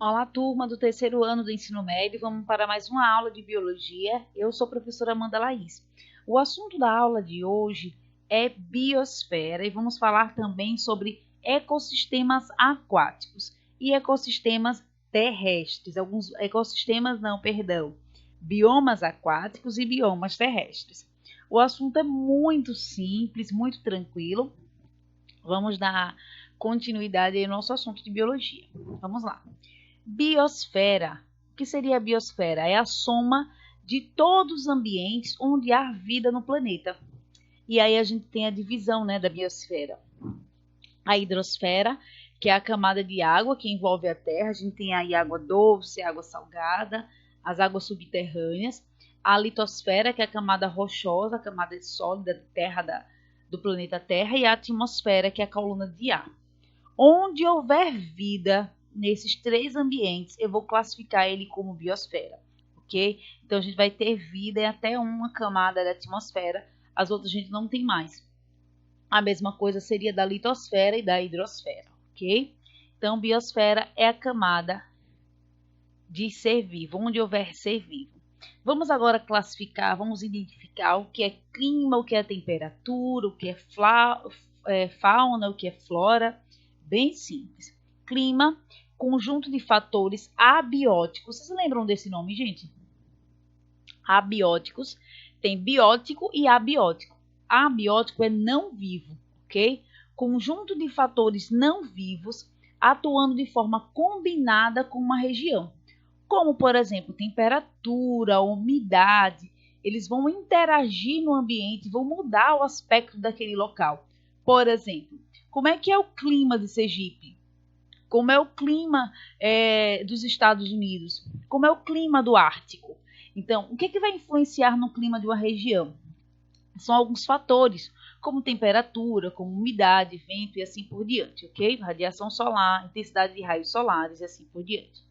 Olá, turma do terceiro ano do ensino médio. Vamos para mais uma aula de biologia. Eu sou a professora Amanda Laís. O assunto da aula de hoje é biosfera e vamos falar também sobre ecossistemas aquáticos e ecossistemas terrestres. Alguns ecossistemas, não, perdão, biomas aquáticos e biomas terrestres. O assunto é muito simples, muito tranquilo. Vamos dar continuidade ao nosso assunto de biologia. Vamos lá. Biosfera. O que seria a biosfera? É a soma de todos os ambientes onde há vida no planeta. E aí a gente tem a divisão, da biosfera. A hidrosfera, que é a camada de água que envolve a Terra. A gente tem aí água doce, água salgada, as águas subterrâneas. A litosfera, que é a camada rochosa, a camada sólida da Terra, do planeta Terra. E a atmosfera, que é a coluna de ar. Onde houver vida nesses três ambientes, eu vou classificar ele como biosfera, ok? Então, a gente vai ter vida em até uma camada da atmosfera, as outras a gente não tem mais. A mesma coisa seria da litosfera e da hidrosfera, ok? Então, biosfera é a camada de ser vivo, onde houver ser vivo. Vamos agora classificar, vamos identificar o que é clima, o que é temperatura, o que é fauna, o que é flora. Bem simples. Clima, conjunto de fatores abióticos. Vocês lembram desse nome, gente? Abióticos. Tem biótico e abiótico. Abiótico é não vivo, ok? Conjunto de fatores não vivos atuando de forma combinada com uma região. Como, por exemplo, temperatura, umidade. Eles vão interagir no ambiente, vão mudar o aspecto daquele local. Por exemplo, como é que é o clima de Sergipe? Como é o clima dos Estados Unidos? Como é o clima do Ártico? Então, o que vai influenciar no clima de uma região? São alguns fatores, como temperatura, como umidade, vento e assim por diante, ok? Radiação solar, intensidade de raios solares e assim por diante.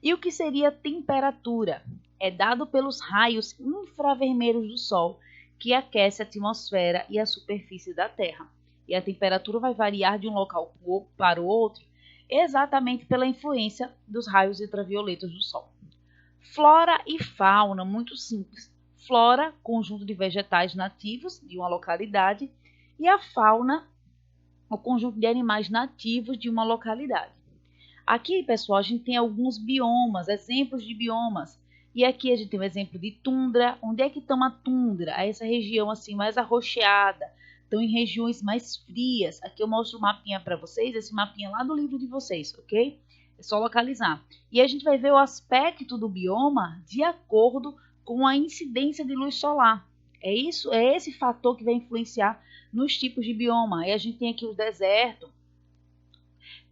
E o que seria temperatura? É dado pelos raios infravermelhos do Sol, que aquece a atmosfera e a superfície da Terra. E a temperatura vai variar de um local para o outro, exatamente pela influência dos raios ultravioletas do Sol. Flora e fauna, muito simples. Flora, conjunto de vegetais nativos de uma localidade, e a fauna, o conjunto de animais nativos de uma localidade. Aqui, pessoal, a gente tem alguns biomas, exemplos de biomas. E aqui a gente tem um exemplo de tundra. Onde é que está uma tundra? É essa região assim mais arroxeada. Estão em regiões mais frias. Aqui eu mostro o mapinha para vocês, esse mapinha lá do livro de vocês, ok? É só localizar. E a gente vai ver o aspecto do bioma de acordo com a incidência de luz solar. É esse fator que vai influenciar nos tipos de bioma. Aí a gente tem aqui o deserto,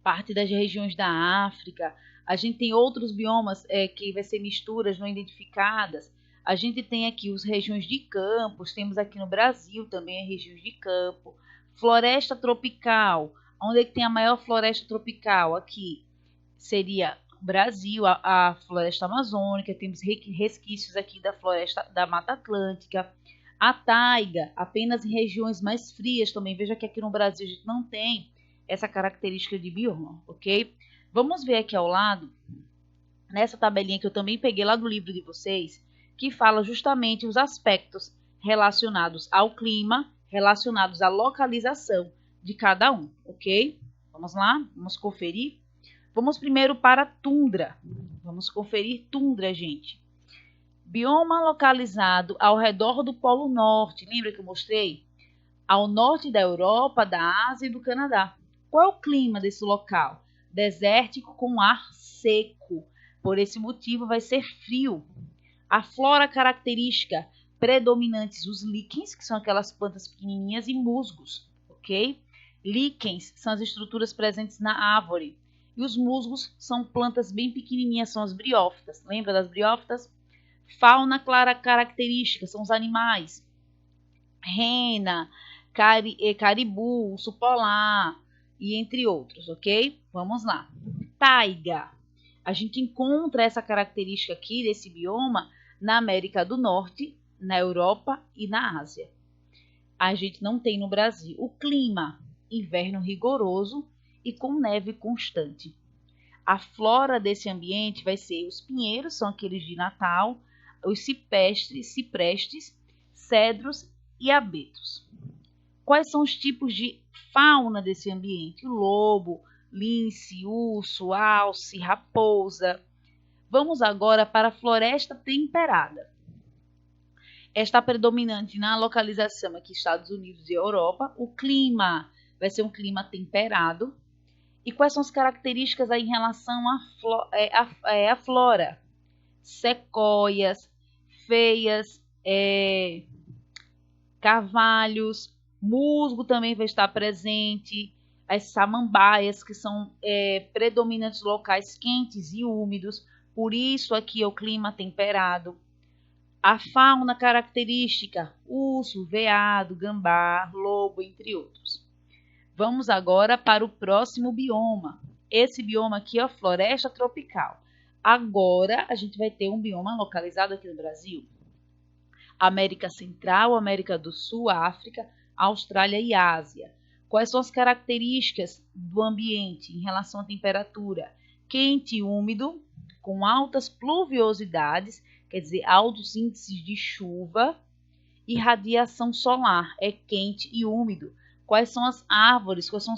parte das regiões da África. A gente tem outros biomas que vai ser misturas não identificadas. A gente tem aqui as regiões de campos, temos aqui no Brasil também as regiões de campo. Floresta tropical, onde é que tem a maior floresta tropical? Aqui seria o Brasil, a floresta amazônica, temos resquícios aqui da floresta da Mata Atlântica. A taiga, apenas em regiões mais frias também. Veja que aqui no Brasil a gente não tem essa característica de bioma, ok? Vamos ver aqui ao lado, nessa tabelinha que eu também peguei lá do livro de vocês, que fala justamente os aspectos relacionados ao clima, relacionados à localização de cada um, ok? Vamos lá, vamos conferir. Vamos primeiro para a tundra. Vamos conferir tundra, gente. Bioma localizado ao redor do Polo Norte. Lembra que eu mostrei? Ao norte da Europa, da Ásia e do Canadá. Qual é o clima desse local? Desértico com ar seco. Por esse motivo vai ser frio. A flora característica predominantes os líquens, que são aquelas plantas pequenininhas, e musgos, ok? Líquens são as estruturas presentes na árvore. E os musgos são plantas bem pequenininhas, são as briófitas. Lembra das briófitas? Fauna clara característica são os animais. Rena, caribu, urso polar e entre outros, ok? Vamos lá. Taiga. A gente encontra essa característica aqui desse bioma na América do Norte, na Europa e na Ásia. A gente não tem no Brasil. O clima, inverno rigoroso e com neve constante. A flora desse ambiente vai ser os pinheiros, são aqueles de Natal, os ciprestes, cedros e abetos. Quais são os tipos de fauna desse ambiente? Lobo, lince, urso, alce, raposa. Vamos agora para a floresta temperada. Está predominante na localização aqui Estados Unidos e Europa. O clima vai ser um clima temperado. E quais são as características aí em relação à flora? Sequoias, feias, carvalhos, musgo também vai estar presente, as samambaias, que são predominantes locais quentes e úmidos, por isso aqui é o clima temperado. A fauna característica, urso, veado, gambá, lobo, entre outros. Vamos agora para o próximo bioma. Esse bioma aqui é a floresta tropical. Agora a gente vai ter um bioma localizado aqui no Brasil. América Central, América do Sul, África, Austrália e Ásia. Quais são as características do ambiente em relação à temperatura? Quente e úmido, com altas pluviosidades, quer dizer, altos índices de chuva, e radiação solar, é quente e úmido. Quais são as árvores, quais são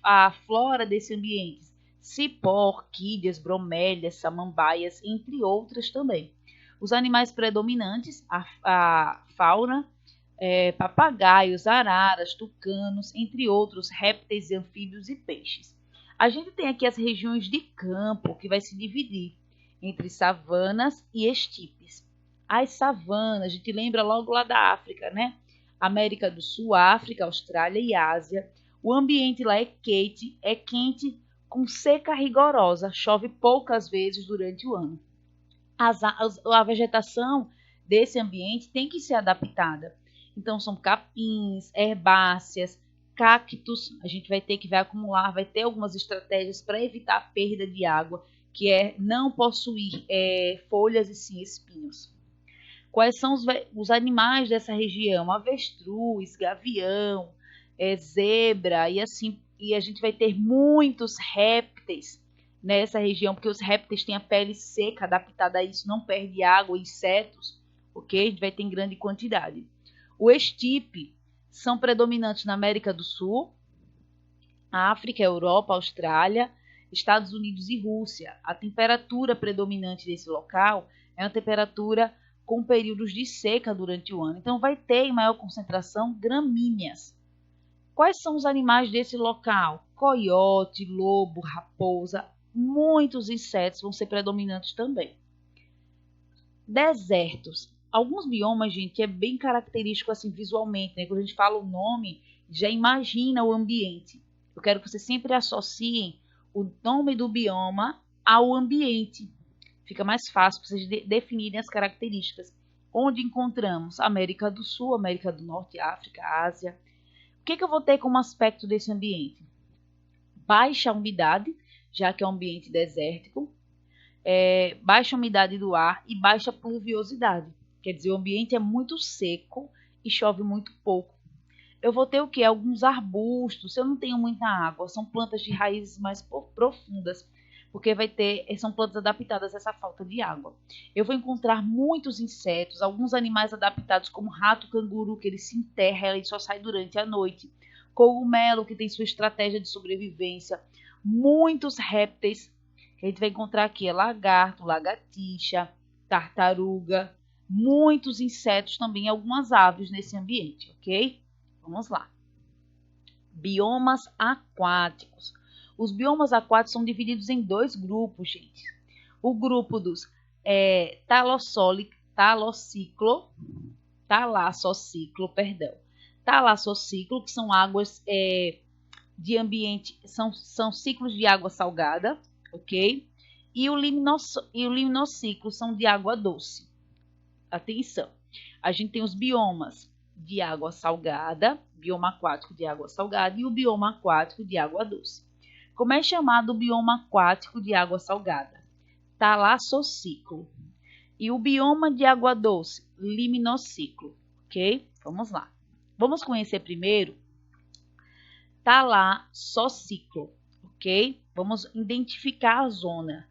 a flora desse ambiente? Cipó, orquídeas, bromélias, samambaias, entre outras também. Os animais predominantes, a fauna, papagaios, araras, tucanos, entre outros, répteis, anfíbios e peixes. A gente tem aqui as regiões de campo, que vai se dividir entre savanas e estepes. As savanas, a gente lembra logo lá da África, né? América do Sul, África, Austrália e Ásia. O ambiente lá é quente com seca rigorosa, chove poucas vezes durante o ano. A vegetação desse ambiente tem que ser adaptada. Então, são capins, herbáceas, cactos. A gente vai acumular, vai ter algumas estratégias para evitar a perda de água, que é não possuir folhas e sim espinhos. Quais são os animais dessa região? Avestruz, gavião, zebra e assim. E a gente vai ter muitos répteis nessa região, porque os répteis têm a pele seca, adaptada a isso, não perde água, insetos, ok? A gente vai ter em grande quantidade. O estepe são predominantes na América do Sul, África, Europa, Austrália, Estados Unidos e Rússia. A temperatura predominante desse local é uma temperatura com períodos de seca durante o ano. Então, vai ter em maior concentração gramíneas. Quais são os animais desse local? Coiote, lobo, raposa, muitos insetos vão ser predominantes também. Desertos. Alguns biomas, gente, é bem característico assim visualmente, né? Quando a gente fala o nome, já imagina o ambiente. Eu quero que vocês sempre associem o nome do bioma ao ambiente. Fica mais fácil para vocês definirem as características. Onde encontramos América do Sul, América do Norte, África, Ásia. O que eu vou ter como aspecto desse ambiente? Baixa umidade, já que é um ambiente desértico. Baixa umidade do ar e baixa pluviosidade. Quer dizer, o ambiente é muito seco e chove muito pouco. Eu vou ter o quê? Alguns arbustos. Se eu não tenho muita água, são plantas de raízes mais profundas, porque são plantas adaptadas a essa falta de água. Eu vou encontrar muitos insetos, alguns animais adaptados como rato, canguru, que ele se enterra e só sai durante a noite. Cogumelo, que tem sua estratégia de sobrevivência. Muitos répteis, que a gente vai encontrar aqui, lagarto, lagartixa, tartaruga. Muitos insetos também, algumas aves nesse ambiente, ok? Vamos lá. Biomas aquáticos. Os biomas aquáticos são divididos em dois grupos, gente. O grupo dos talassociclo, que são águas de ambiente, são ciclos de água salgada, ok? E o limnociclo são de água doce. Atenção, a gente tem os biomas de água salgada, bioma aquático de água salgada e o bioma aquático de água doce. Como é chamado o bioma aquático de água salgada? Talassociclo. E o bioma de água doce? Limnociclo. Ok? Vamos lá. Vamos conhecer primeiro talassociclo. ok? Vamos identificar a zona.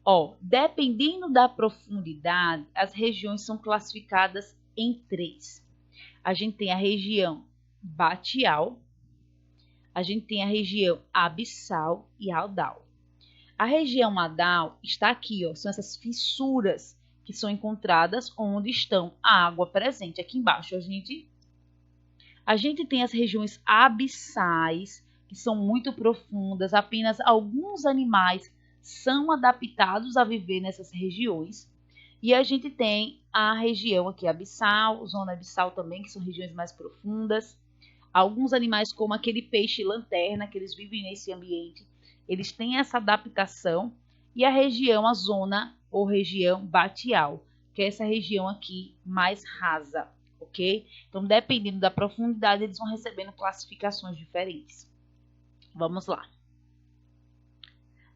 Ó, dependendo da profundidade, as regiões são classificadas em 3. A gente tem a região batial, a gente tem a região abissal e adal. A região adal está aqui, ó, são essas fissuras que são encontradas onde estão a água presente. Aqui embaixo a gente tem as regiões abissais, que são muito profundas, apenas alguns animais são adaptados a viver nessas regiões. E a gente tem a região aqui abissal, zona abissal também, que são regiões mais profundas. Alguns animais, como aquele peixe lanterna, que eles vivem nesse ambiente, eles têm essa adaptação. E a região, a zona ou região batial, que é essa região aqui mais rasa, ok? Então, dependendo da profundidade, eles vão recebendo classificações diferentes. Vamos lá.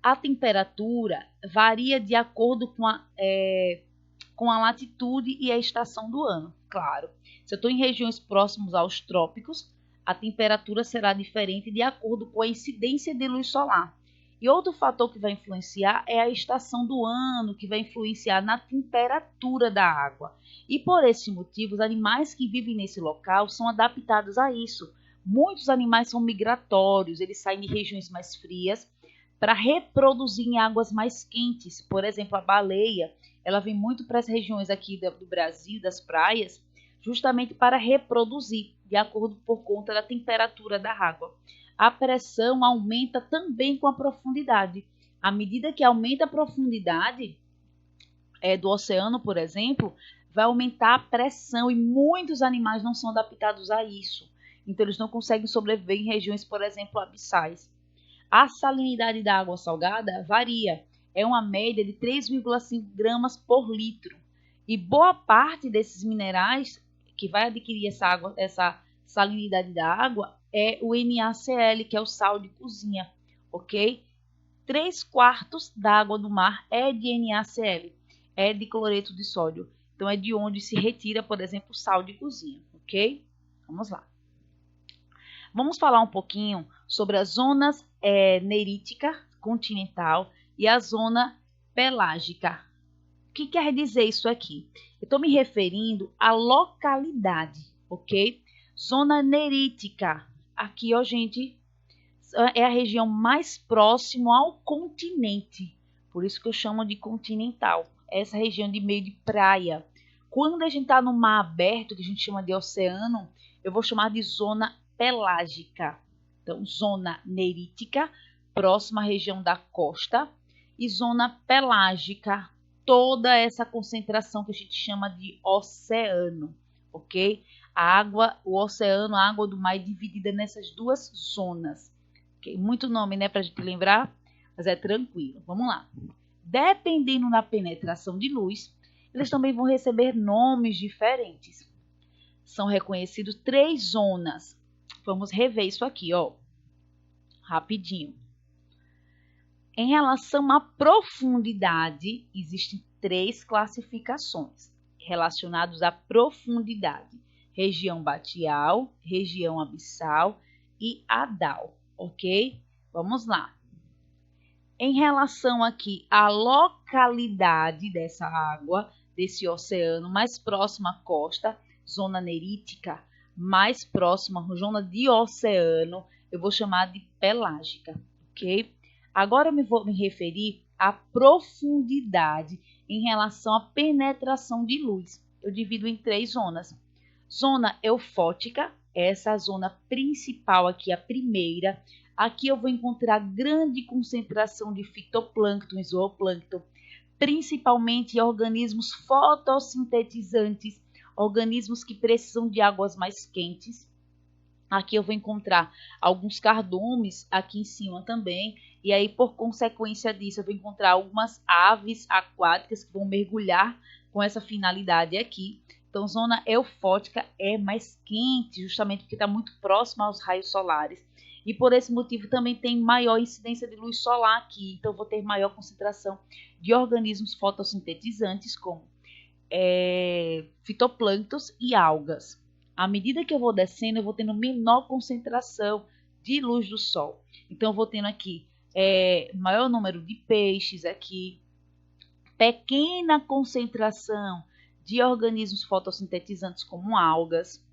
A temperatura varia de acordo com a latitude e a estação do ano. Claro, se eu estou em regiões próximas aos trópicos, a temperatura será diferente de acordo com a incidência de luz solar. E outro fator que vai influenciar é a estação do ano, que vai influenciar na temperatura da água. E por esse motivo, os animais que vivem nesse local são adaptados a isso. Muitos animais são migratórios, eles saem de regiões mais frias para reproduzir em águas mais quentes. Por exemplo, a baleia, ela vem muito para as regiões aqui do Brasil, das praias, justamente para reproduzir, de acordo por conta da temperatura da água. A pressão aumenta também com a profundidade. À medida que aumenta a profundidade do oceano, por exemplo, vai aumentar a pressão e muitos animais não são adaptados a isso. Então, eles não conseguem sobreviver em regiões, por exemplo, abissais. A salinidade da água salgada varia. É uma média de 3,5 gramas por litro. E boa parte desses minerais que vai adquirir essa salinidade da água é o NaCl, que é o sal de cozinha, ok? 3/4 da água do mar é de NaCl, é de cloreto de sódio. Então, é de onde se retira, por exemplo, o sal de cozinha, ok? Vamos lá. Vamos falar um pouquinho sobre as zonas nerítica, continental, e a zona pelágica. O que quer dizer isso aqui? Eu estou me referindo à localidade, ok? Zona nerítica. Aqui, ó, gente, é a região mais próxima ao continente. Por isso que eu chamo de continental. Essa região de meio de praia. Quando a gente está no mar aberto, que a gente chama de oceano, eu vou chamar de zona pelágica. Então, zona nerítica, próxima à região da costa. E zona pelágica, toda essa concentração que a gente chama de oceano, ok? A água, o oceano, a água do mar é dividida nessas duas zonas. Okay? Muito nome, né, para a gente lembrar, mas é tranquilo. Vamos lá. Dependendo da penetração de luz, eles também vão receber nomes diferentes. São reconhecidos 3 zonas. Vamos rever isso aqui, ó, rapidinho. Em relação à profundidade, existem 3 classificações relacionadas à profundidade: região batial, região abissal e adal, ok? Vamos lá. Em relação aqui à localidade dessa água, desse oceano, mais próxima à costa, zona nerítica, mais próxima à zona de oceano, eu vou chamar de pelágica, ok? Agora eu vou me referir à profundidade em relação à penetração de luz. Eu divido em 3 zonas. Zona eufótica, essa é a zona principal aqui, a primeira. Aqui eu vou encontrar grande concentração de fitoplâncton e zooplâncton, principalmente organismos fotossintetizantes, organismos que precisam de águas mais quentes. Aqui eu vou encontrar alguns cardumes aqui em cima também. E aí, por consequência disso, eu vou encontrar algumas aves aquáticas que vão mergulhar com essa finalidade aqui. Então, zona eufótica é mais quente, justamente porque está muito próxima aos raios solares. E por esse motivo também tem maior incidência de luz solar aqui. Então, vou ter maior concentração de organismos fotossintetizantes, como fitoplânctons e algas. À medida que eu vou descendo, eu vou tendo menor concentração de luz do sol. Então, eu vou tendo aqui maior número de peixes aqui, pequena concentração de organismos fotossintetizantes como algas.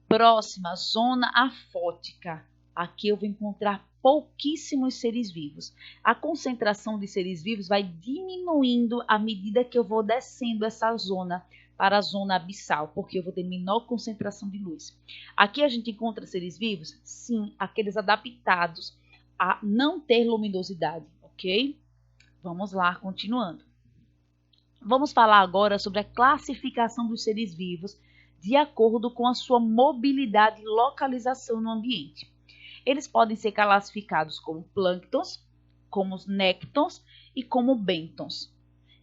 Próxima, zona afótica. Aqui eu vou encontrar pouquíssimos seres vivos. A concentração de seres vivos vai diminuindo à medida que eu vou descendo essa zona para a zona abissal, porque eu vou ter menor concentração de luz. Aqui a gente encontra seres vivos? Sim, aqueles adaptados a não ter luminosidade, ok? Vamos lá, continuando. Vamos falar agora sobre a classificação dos seres vivos de acordo com a sua mobilidade e localização no ambiente. Eles podem ser classificados como plânctons, como os néctons e como bentons.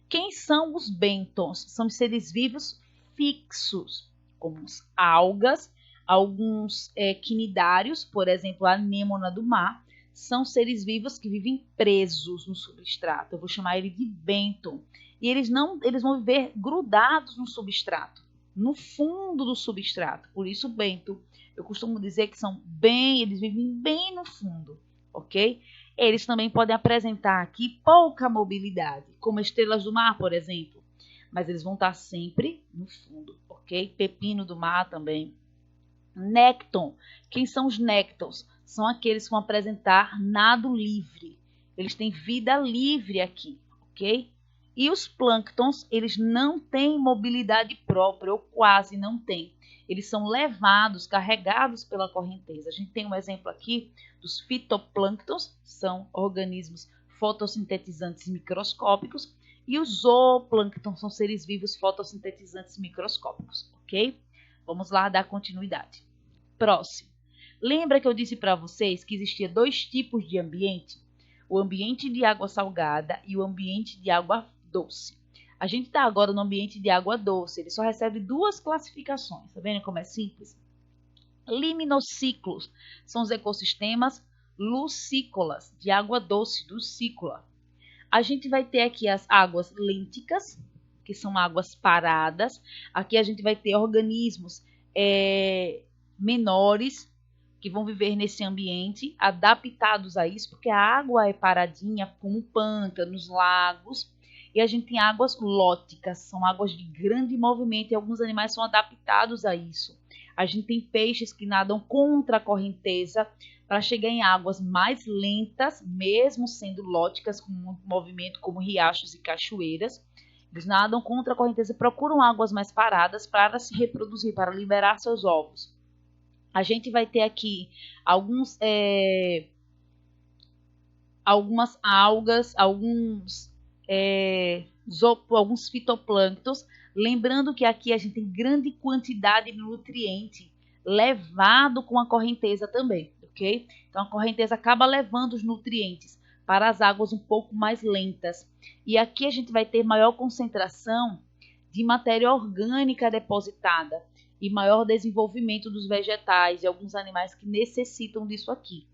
Quem são os bentons? São seres vivos fixos, como as algas, alguns quinidários, por exemplo, a anêmona do mar, são seres vivos que vivem presos no substrato. Eu vou chamar ele de benton. E eles vão viver grudados no substrato, no fundo do substrato. Por isso, bento. Eu costumo dizer que eles vivem bem no fundo, ok? Eles também podem apresentar aqui pouca mobilidade, como estrelas do mar, por exemplo. Mas eles vão estar sempre no fundo, ok? Pepino do mar também. Nécton. Quem são os néctons? São aqueles que vão apresentar nado livre. Eles têm vida livre aqui, ok? E os plânctons, eles não têm mobilidade própria, ou quase não têm. Eles são levados, carregados pela correnteza. A gente tem um exemplo aqui dos fitoplânctons, são organismos fotossintetizantes microscópicos, e os zooplânctons são seres vivos fotossintetizantes microscópicos, ok? Vamos lá dar continuidade. Próximo. Lembra que eu disse para vocês que existia dois tipos de ambiente? O ambiente de água salgada e o ambiente de água doce. A gente está agora no ambiente de água doce. Ele só recebe duas classificações. Tá vendo como é simples? Liminociclos são os ecossistemas lucícolas, de água doce, lucícola. A gente vai ter aqui as águas lênticas, que são águas paradas. Aqui a gente vai ter organismos menores, que vão viver nesse ambiente, adaptados a isso, porque a água é paradinha, como pântanos, lagos. E a gente tem águas lóticas, são águas de grande movimento, e alguns animais são adaptados a isso. A gente tem peixes que nadam contra a correnteza para chegar em águas mais lentas, mesmo sendo lóticas, com muito movimento, como riachos e cachoeiras. Eles nadam contra a correnteza e procuram águas mais paradas para se reproduzir, para liberar seus ovos. A gente vai ter aqui algumas algas, alguns fitoplânctons. Lembrando que aqui a gente tem grande quantidade de nutriente levado com a correnteza também, ok? Então a correnteza acaba levando os nutrientes para as águas um pouco mais lentas. E aqui a gente vai ter maior concentração de matéria orgânica depositada e maior desenvolvimento dos vegetais e alguns animais que necessitam disso aqui.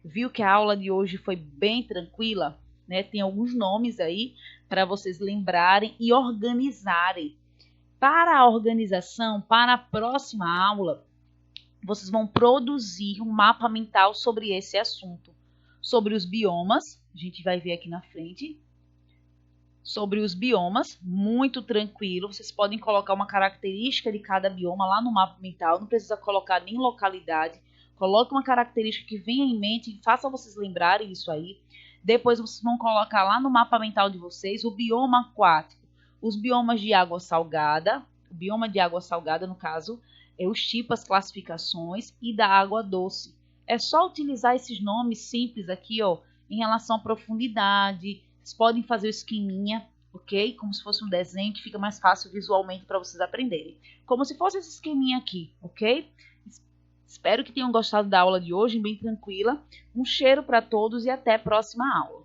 Viu que a aula de hoje foi bem tranquila, né? Tem alguns nomes aí para vocês lembrarem e organizarem. Para a organização, para a próxima aula, vocês vão produzir um mapa mental sobre esse assunto. Sobre os biomas, a gente vai ver aqui na frente. Sobre os biomas, muito tranquilo. Vocês podem colocar uma característica de cada bioma lá no mapa mental. Não precisa colocar nem localidade. Coloque uma característica que venha em mente e faça vocês lembrarem isso aí. Depois vocês vão colocar lá no mapa mental de vocês o bioma aquático. Os biomas de água salgada. O bioma de água salgada, no caso, é os tipos, as classificações, e da água doce. É só utilizar esses nomes simples aqui, ó, em relação à profundidade. Vocês podem fazer o esqueminha, ok? Como se fosse um desenho que fica mais fácil visualmente para vocês aprenderem. Como se fosse esse esqueminha aqui, ok? Espero que tenham gostado da aula de hoje, bem tranquila. Um cheiro para todos e até a próxima aula.